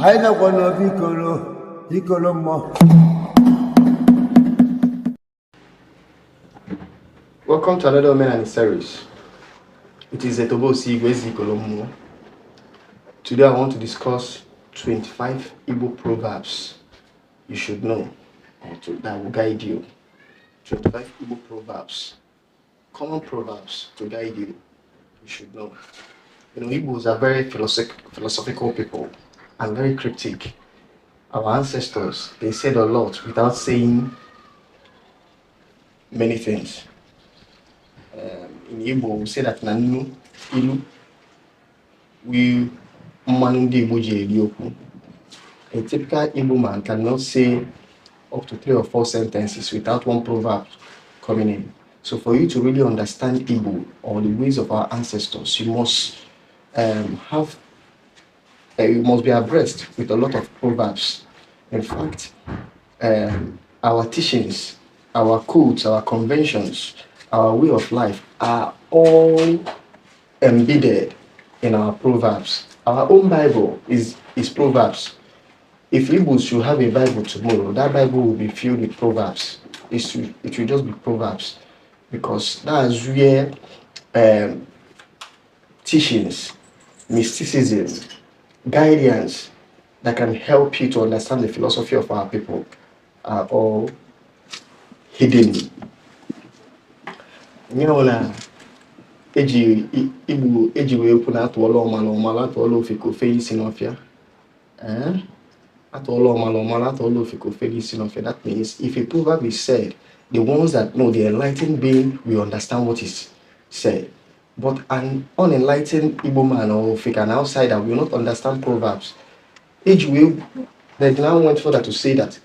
Aina kwano ikolo mo. Welcome to another Omenani series. It is Etobosi Igbo. Today I want to discuss 25 Igbo proverbs you should know that will guide you. 25 Igbo proverbs, common proverbs to guide you. You should know. You know, Igbos are very philosophical people and very cryptic. Our ancestors, they said a lot without saying many things. In Igbo, we say that Nanu, Ilu, Ndi Igbo. A typical Igbo man cannot say up to 3 or 4 sentences without one proverb coming in. So for you to really understand Igbo or the ways of our ancestors, you must you must be abreast with a lot of proverbs. In fact, our teachings, our codes, our conventions, our way of life are all embedded in our proverbs. Our own Bible is proverbs. If Igbos should have a Bible tomorrow, that Bible will be filled with proverbs. It will just be proverbs, because that's where teachings, mysticism, guidance that can help you to understand the philosophy of our people are all hidden. You know, eji wee kwu na atụọla ọmala atụọla ofeke ofe isi n'ọfịa. Atụọla ọmala atụọla ofeke ofe isi n'ọfịa. That means if a proverb is said, the ones that know, the enlightened being, will understand what is said. But an unenlightened Igbo man or fake an outsider will not understand proverbs. They now went further to say that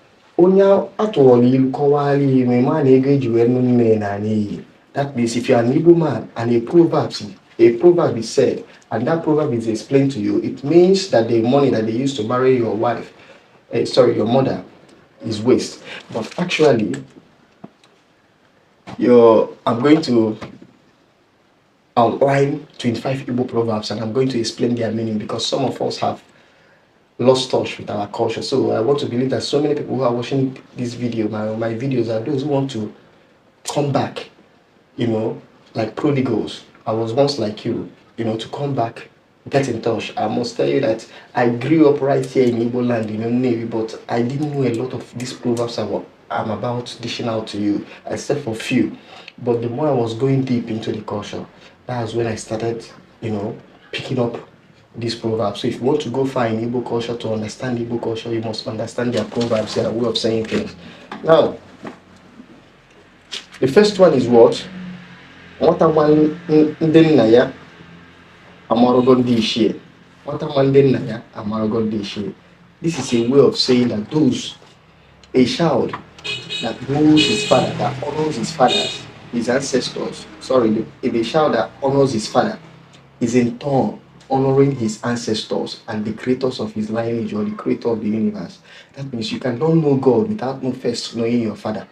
that means if you are an Igbo man and a proverb is said, and that proverb is explained to you, it means that the money that they used to marry your wife, your mother, is waste. But actually, I'm going to outline 25 Igbo proverbs, and I'm going to explain their meaning, because some of us have lost touch with our culture. So I want to believe that so many people who are watching this video, my videos, are those who want to come back, like prodigals. I was once like you, to come back, get in touch. I must tell you that I grew up right here in Igbo land, Navy, but I didn't know a lot of these proverbs I'm about dishing out to you, except for few. But the more I was going deep into the culture, that's when I started, picking up these proverbs. So if you want to go far in Igbo culture, to understand Igbo culture, you must understand their proverbs, their way of saying things. Now, the first one is what? This is a way of saying that a child that knows his father, that honors his father, his ancestors, if a child that honors his father is in turn honoring his ancestors and the creators of his lineage, or the creator of the universe. That means you cannot know God without first knowing your father.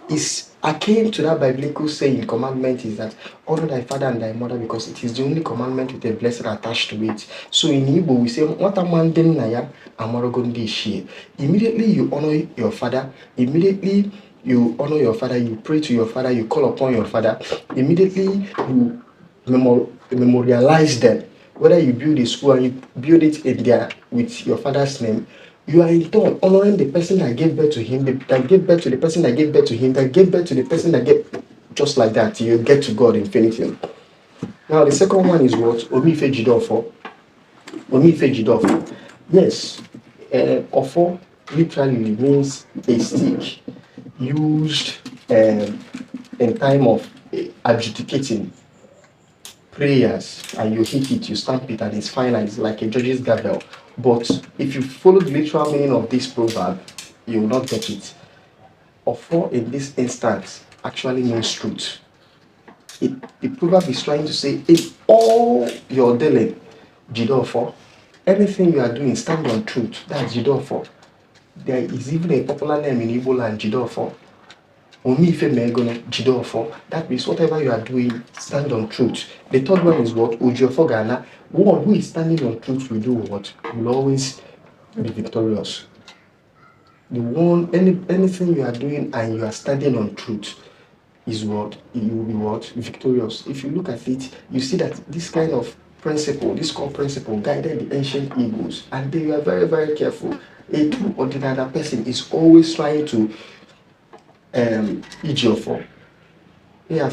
It's akin to that biblical saying, commandment is that honor thy father and thy mother, because it is the only commandment with a blessing attached to it. So in Igbo we say, immediately you honor your father, you pray to your father, you call upon your father, immediately you memorialize them. Whether you build a school and you build it with your father's name, you are in turn honoring the person that gave birth to him, that gave birth to the person that gave birth to him, that gave birth to the person that gave, just like that, you get to God infinity. Now the second one is what? Omife Jidofo. Yes, Ofo literally means a stick used in time of adjudicating prayers, and you hit it, you stamp it, and it's final. It's like a judge's gavel. But if you follow the literal meaning of this proverb, you will not get it. Ofo in this instance actually means truth. The proverb is trying to say, in all your dealing, Jidofo, anything you are doing, stand on truth. That's Jidofo. There is even a popular name in Igbo land, Jidofo. That means whatever you are doing, stand on truth. The third one is what? Ujiofo Ghana. One who is standing on truth will do what? Will always be victorious. Anything you are doing and you are standing on truth is what? You will be what? Victorious. If you look at it, you see that this kind of principle, this core principle guided the ancient Igbos, and they were very, very careful. A true or the other person is always trying to for. Yeah,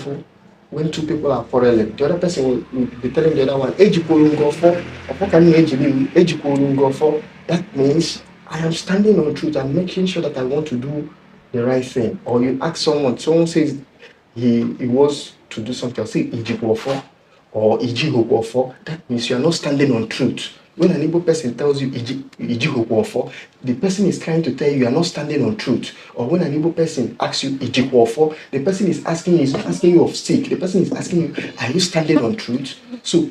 when two people are quarreling, the other person will be telling the other one, that means I am standing on truth and making sure that I want to do the right thing. Or you ask someone says he was to do something, say Ejikofo or Ijihokofo, that means you are not standing on truth. When an Igbo person tells you Ijihokofo, the person is trying to tell you are not standing on truth. Or when an Igbo person asks you Ijikofo, the person is asking you of sake. The person is asking you, are you standing on truth? So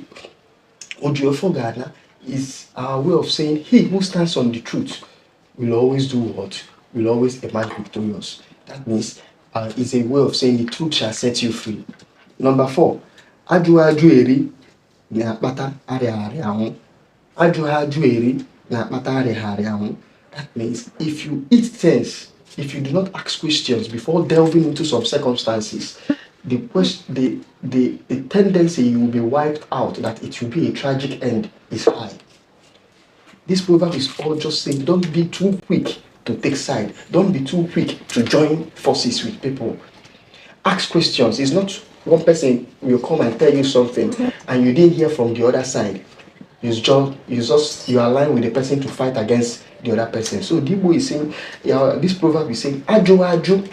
Ojiofo Ghana is our way of saying he who stands on the truth will always do what? Will always emerge victorious. That means it's a way of saying the truth shall set you free. Number 4, Aju eri na akpata arịagharị ahụ. Aju eri na akpata arịagharị ahụ. That means if you eat things, if you do not ask questions before delving into some circumstances, the tendency you will be wiped out, that it will be a tragic end, is high. This proverb is all just saying, don't be too quick to take side. Don't be too quick to join forces with people. Ask questions. It's not one person will come and tell you something and you didn't hear from the other side. You align with the person to fight against the other person. So Igbo is saying, this proverb is saying, aju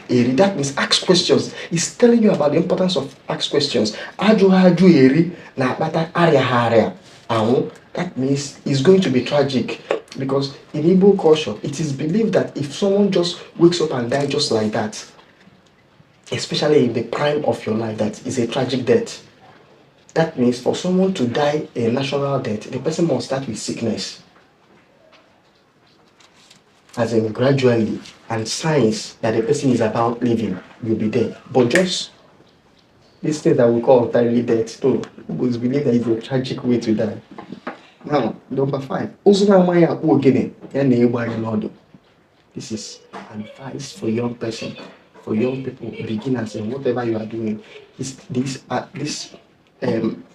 eri. That means ask questions. It's telling you about the importance of ask questions. Aju eri na akpata arịagharị ahụ. That means it's going to be tragic, because in Igbo culture, it is believed that if someone just wakes up and dies just like that, especially in the prime of your life, that is a tragic death. That means for someone to die a natural death, the person must start with sickness, as in gradually, and signs that the person is about leaving will be there. But just this thing that we call untimely death, too, we believe that is a tragic way to die. Now, number 5. This is advice for young person, for young people, beginners, and whatever you are doing. This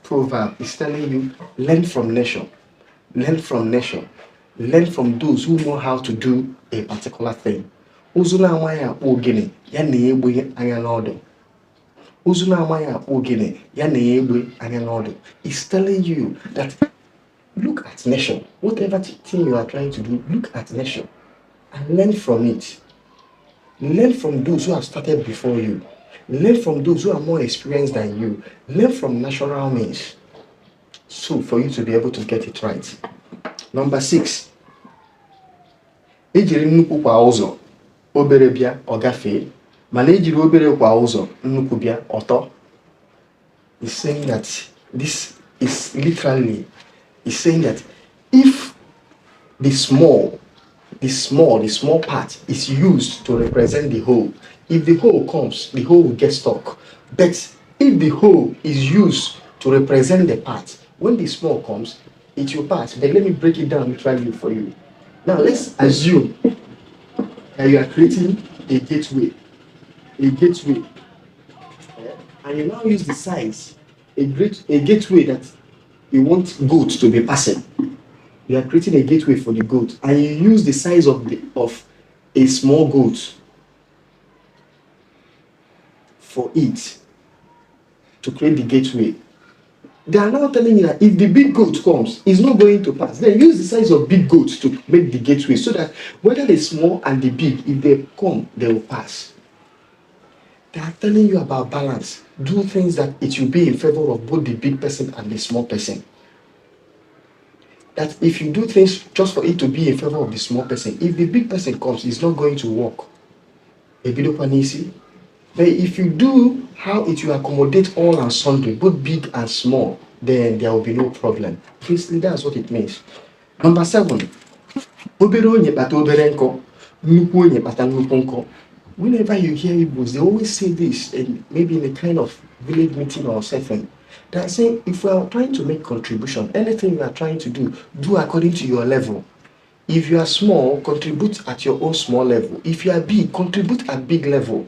proverb is telling you, learn from nature. Learn from nature. Learn from those who know how to do a particular thing. It's telling you that look at nature. Whatever thing you are trying to do, look at nature and learn from it. Learn from those who have started before you. Learn from those who are more experienced than you. Learn from natural means, so for you to be able to get it right. Number 6. Ejiri nnukwu kwa ụzọ, obere bịa ọ gafee, mana ejiri obere kwa ụzọ, nnukwu bịa ọtọ. He's saying that this is literally, he's saying that if the small part is used to represent the whole, if the whole comes, the whole will get stuck. But if the whole is used to represent the part, when the small comes, it will pass. Then let me break it down literally for you. Now let's assume that you are creating a gateway, and you now use the size, a gateway that you want goats to be passing. You are creating a gateway for the goat, and you use the size of a small goat for it to create the gateway. They are now telling you that if the big goat comes, it's not going to pass. Then use the size of big goats to make the gateway, so that whether the small and the big, if they come, they will pass. They are telling you about balance. Do things that it will be in favor of both the big person and the small person. That if you do things just for it to be in favor of the small person, if the big person comes, it's not going to work. But if you do how it will accommodate all and sundry, both big and small, then there will be no problem. Basically, that's what it means. Number 7. Whenever you hear Igbos, they always say this, and maybe in a kind of village meeting or something. They're saying, if we are trying to make contribution, anything we are trying to do according to your level. If you are small, contribute at your own small level. If you are big, contribute at big level.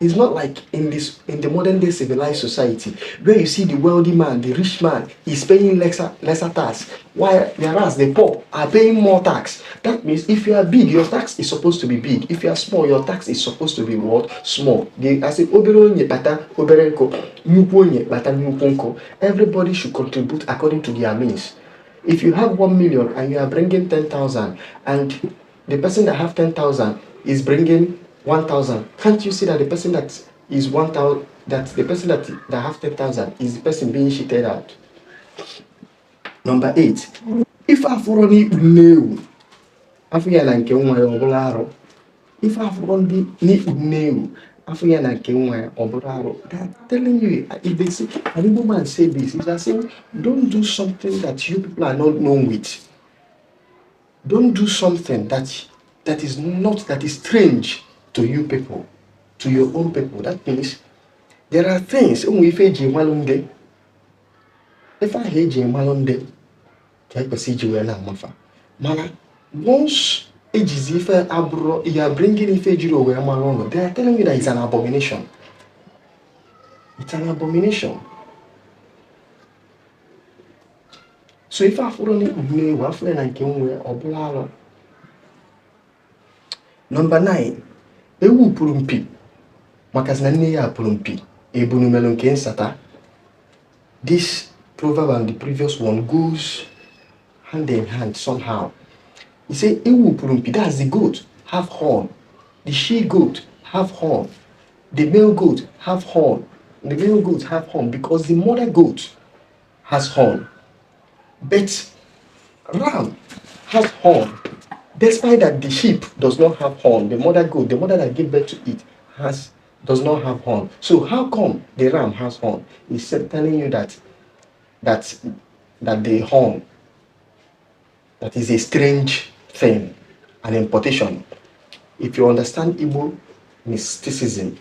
It's not like in the modern day civilized society where you see the wealthy man, the rich man is paying lesser tax, while whereas the poor are paying more tax. That means if you are big, your tax is supposed to be big. If you are small, your tax is supposed to be what? Small. I say everybody should contribute according to their means. If you have 1 million and you are bringing 10,000, and the person that have 10,000 is bringing 1,000, can't you see that the person that is 1,000, that the person that have 10,000 is the person being cheated out? Number 8, if after ni unewu, afu ya na nke nwa ya obula aro. If after ni unewu, afu ya na nke nwa ya obula aro. They are telling you, if they say, an Igbo man say this, they are saying, don't do something that you people are not known with. Don't do something that is strange to you people, to your own people. That means there are things if I hate Malonde, Mana, once if you are bringing if they are telling you that it's an abomination. It's an abomination. So if I follow Number 9, ewu purumpi. Makazina nne ya purumpi. Ebunu melonke nsata. This proverb and the previous one goes hand in hand somehow. He say ewu purumpi, that's the goat, have horn. The she goat have horn. The male goat have horn. The male goat have horn because the mother goat has horn. But ram has horn. Despite that the sheep does not have horn, the mother goat, the mother that gave birth to it, does not have horn. So how come the ram has horn? He's telling you that the horn, that is a strange thing, an importation. If you understand Igbo mysticism,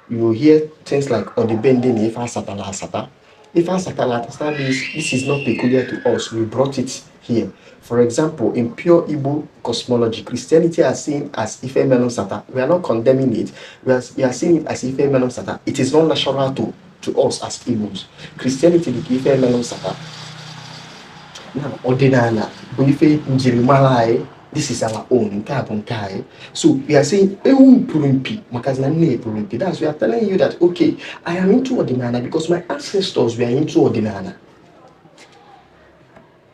you will hear things like Odibending Ifa Satala Sata. Ifa Satala Sata means this is not peculiar to us. We brought it here. For example, in pure Igbo cosmology, Christianity are seen as Ife Melon Sata. We are not condemning it. We are seeing it as Ife Melon Sata. It is not natural to us as Igbos. Christianity is Ife Melon Sata. Now, Ordinana, Ife Njirimalae, this is our own. So we are saying, Ewu Purumpi, Makazna Ne Purumpi. That's we are telling you that, okay, I am into Ordinana because my ancestors were into Ordinana.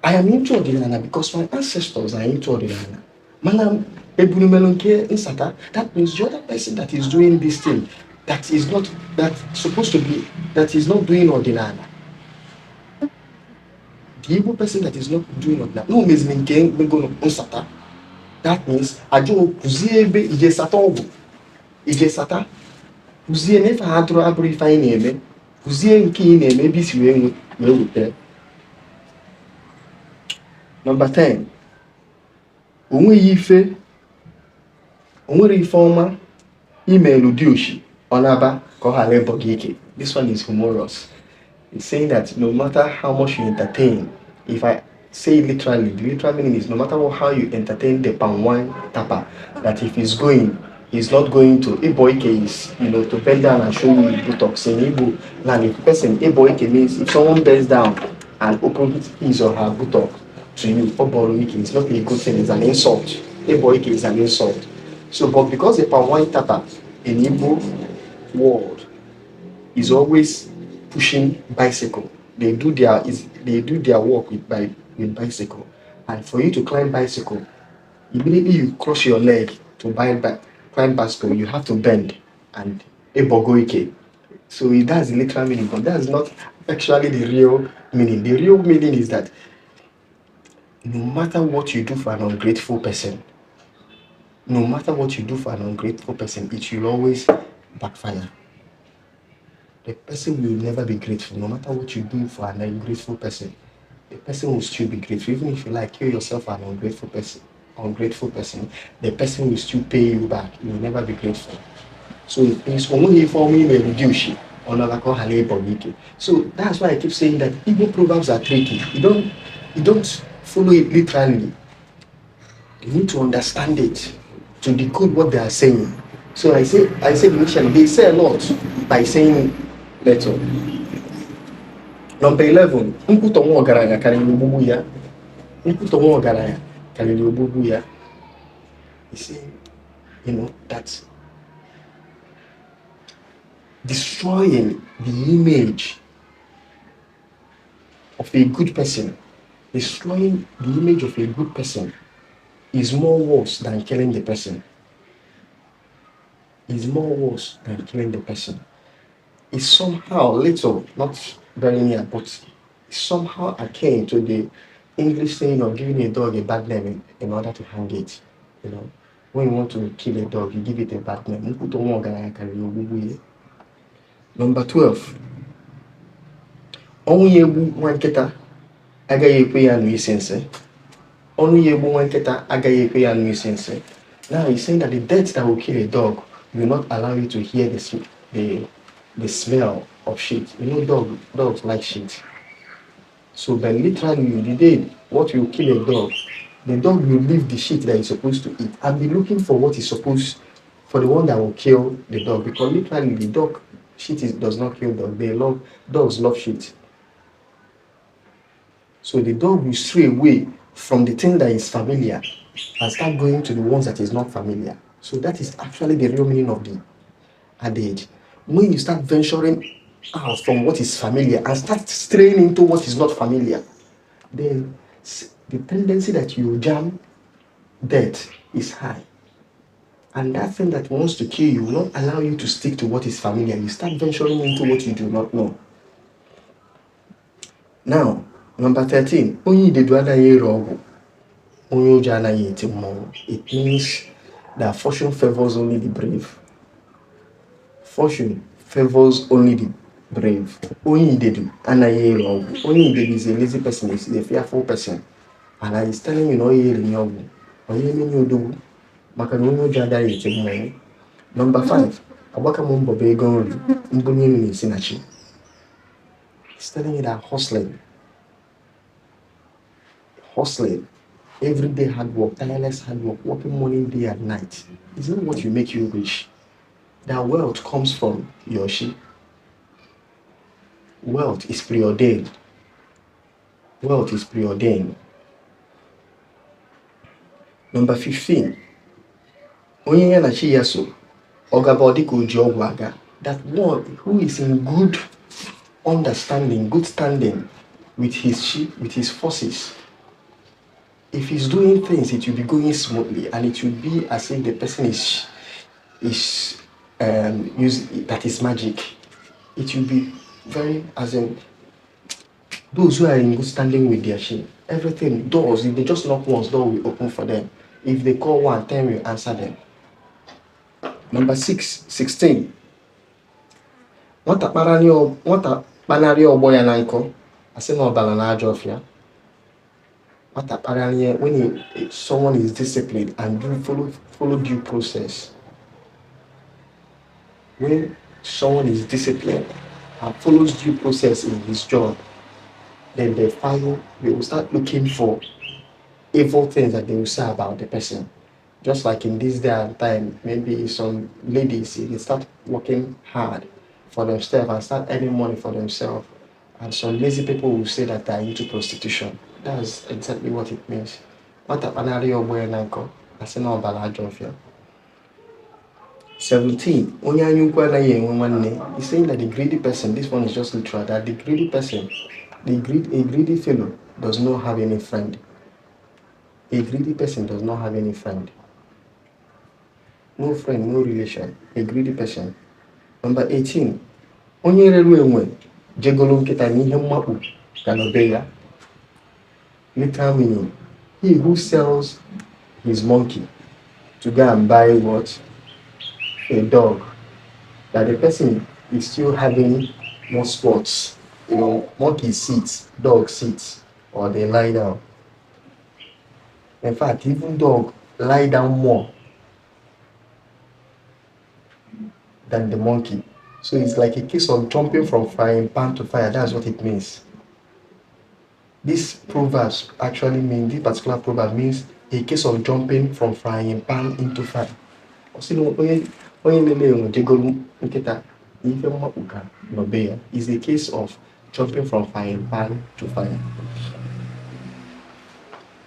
I am into Ordinana because my ancestors are into Ordinana. Manam Ebunu Melonke Insata, that means the other person that is doing this thing, that is not doing Ordinana. The Igbo person that is not doing Ordinana, no means Minke Unsata. That means Ajo Kuziebe Ije Satobu. Ije Sata. Kuzie nefa hadro abri fine name. Kuzie nki name bisi we with. Number 10. Onwe ifeoma email dioshi onaba kohale bogike. This one is humorous. It's saying that no matter how much you entertain, if I say it literally, the literal meaning is no matter how you entertain the palm wine tapper, that if he's not going to Eboike is, to bend down and show you buttocks in Igbo land. If person Eboike means if someone bends down and opens his or her buttock to you, Oboroike is not a good thing, it's an insult. Eboike is an insult. So, but because the palm wine tapper in Igbo world is always pushing bicycle, they do their work with bicycle, and for you to climb bicycle, immediately you cross your leg to climb bicycle, you have to bend and ebogoike. So that's the literal meaning, but that's not actually the real meaning. The real meaning is that no matter what you do for an ungrateful person, it will always backfire. The person will never be grateful. No matter what you do for an ungrateful person, the person will still be grateful. Even if you kill yourself an ungrateful person, the person will still pay you back. You will never be grateful. So it's only for me reduce. So that's why I keep saying that Igbo proverbs are tricky. You don't follow it literally. You need to understand it to decode what they are saying. So I said initially, they say a lot by saying little. Number 11, nkwutọ nwa ọgaranya karịrị ogbugbu ya. Nkwutọ nwa ọgaranya karịrị ogbugbu ya. You see, that destroying the image of a good person, destroying the image of a good person is more worse than killing the person. Is more worse than killing the person. It's somehow little, not very near, but somehow akin to the English saying of giving a dog a bad name in order to hang it. When you want to kill a dog, you give it a bad name. Number 12. Only egbu nwa nkịta agaghị ekwe ya nụ isi nsị. Only egbu nwa nkịta agaghị ekwe ya nụ isi nsị. Now he's saying that the death that will kill a dog will not allow you to hear the smell of shit. Dogs like shit. So by literally the day what will kill a dog, the dog will leave the shit that he's supposed to eat and be looking for what is supposed for the one that will kill the dog, because literally the dog shit does not kill dog. Dogs love shit. So the dog will stray away from the thing that is familiar and start going to the ones that is not familiar. So that is actually the real meaning of the adage. When you start venturing out from what is familiar and start straying into what is not familiar, then the tendency that you jam death is high. And that thing that wants to kill you will not allow you to stick to what is familiar. You start venturing into what you do not know. Now, number 13. It means that fortune favors only the brave. Fortune favors only the brave. Only is a lazy person, is a fearful person. And I is telling you, Number 5. He's telling you that hustling, everyday hard work, tireless hard work, working morning, day and night, is not what will make you rich. That wealth comes from Yoshi. Wealth is preordained. Wealth is preordained. Number 15. That one who is in good understanding, good standing with his forces. If he's doing things, it will be going smoothly, and it will be as if the person is that is magic. It will be very, as in those who are in good standing with their shit. Everything, doors, if they just knock once, door will open for them. If they call 1, 10 will answer them. Number 16. Nwata kpanarị ọgbọ ya na nkọ, asị na ọbala na ajọ ọfịa. Nwata kpanarị, when someone is disciplined and follow due process. When someone is disciplined and follows due process in his job, then they will start looking for evil things that they will say about the person. Just like in this day and time, maybe some ladies, they start working hard for themselves and start earning money for themselves. And some lazy people will say that they are into prostitution. That's exactly what it means. What a panari or boy nanko, I say no balajofia. 17. He's saying that the greedy person, this one is just literal, that the greedy person, a greedy fellow does not have any friend. A greedy person does not have any friend. No friend, no relation. A greedy person. Number 18. Literal meaning, he who sells his monkey to go and buy what? A dog. That the person is still having more spots. Monkey sits, dog sits, or they lie down. In fact, even dog lie down more than the monkey. So it's like a case of jumping from frying pan to fire. That's what it means. This particular proverb means a case of jumping from frying pan into fire. Is a case of jumping from frying pan to fire.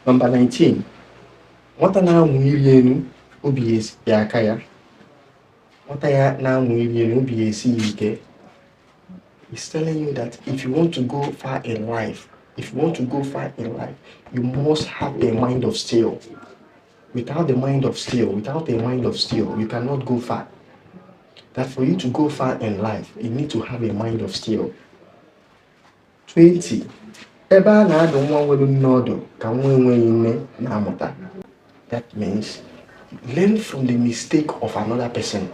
Number 19. What are now OBS Yakaya? What are now OBS is telling you that if you want to go far in life, you must have a mind of steel. Without a mind of steel, you cannot go far. That for you to go far in life, you need to have a mind of steel. 20. That means learn from the mistake of another person.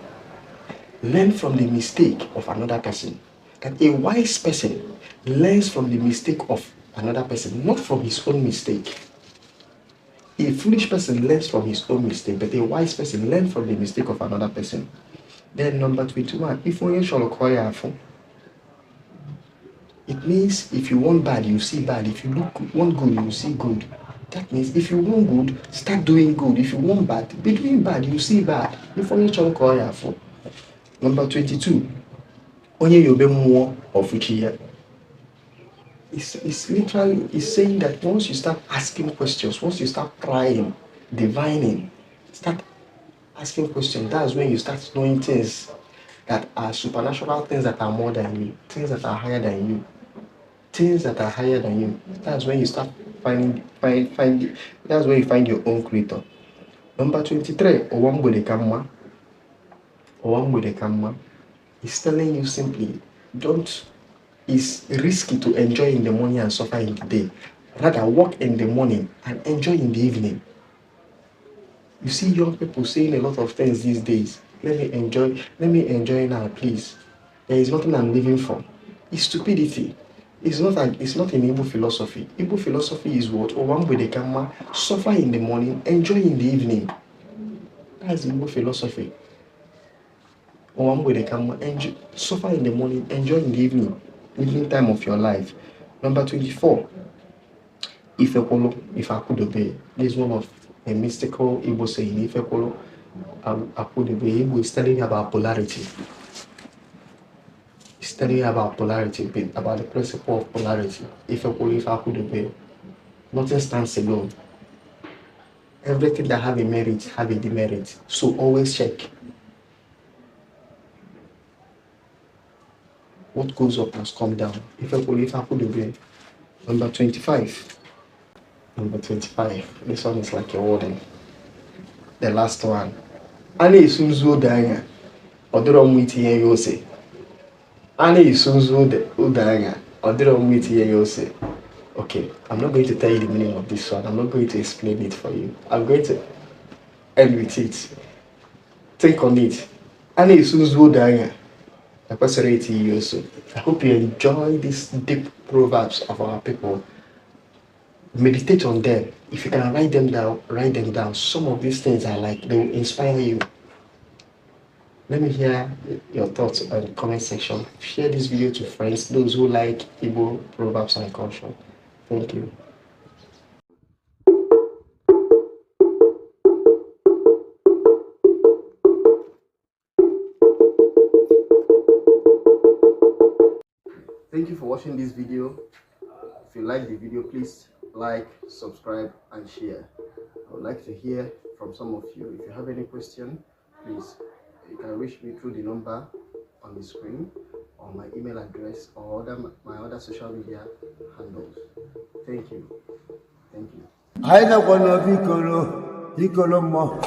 That a wise person learns from the mistake of another person, not from his own mistake. A foolish person learns from his own mistake, but a wise person learns from the mistake of another person. Then number 21, if you shall acquire, it means if you want bad, you see bad. If you want good, you see good. That means if you want good, start doing good. If you want bad, be doing bad, you see bad. If you shall acquire. Number 22, onye yobe more of which year. It's literally saying that once you start asking questions, once you start trying, divining, start asking questions, that's when you start knowing things that are supernatural, things that are more than you, things that are higher than you. That's when you start finding that's when you find your own creator. Number 23, Owambo de Kamma is telling you simply, it's risky to enjoy in the morning and suffer in the day. Rather, work in the morning and enjoy in the evening. You see young people saying a lot of things these days. Let me enjoy now, please. There is nothing I'm living for. It's stupidity. It's not in Igbo philosophy. Igbo philosophy is what? Owambo de Kamma, suffer in the morning, enjoy in the evening. That's Igbo philosophy. Owambo de Kamma, suffer in the morning, enjoy in the evening time of your life. Number 24, if I could obey. This is one of a mystical Igbo saying. If I could obey. Igbo is telling about polarity. It's telling you about polarity, about the principle of polarity. If I could obey. Nothing stands alone. Everything that have a merit have a demerit. So always check. What goes up must come down. If I could obey. Number 25. This one is like a warning. The last one. Ani isunzu odanya. Odoro mwiti ye yose. Ani isunzu odanya. Odoro mwiti ye yose. Okay, I'm not going to tell you the meaning of this one. I'm not going to explain it for you. I'm going to end with it. Think on it. Ani isunzu odanya. I hope you enjoy these deep proverbs of our people. Meditate on them. If you can write them down. Some of these things are like, they will inspire you. Let me hear your thoughts on the comment section. Share this video to friends, those who like Igbo Proverbs and culture. Thank you. Thank you for watching this video. If you like the video, please like, subscribe, and share. I would like to hear from some of you. If you have any question, please, you can reach me through the number on the screen, or my email address, or my other social media handles. Thank you. Aida kwa no bikolo mo.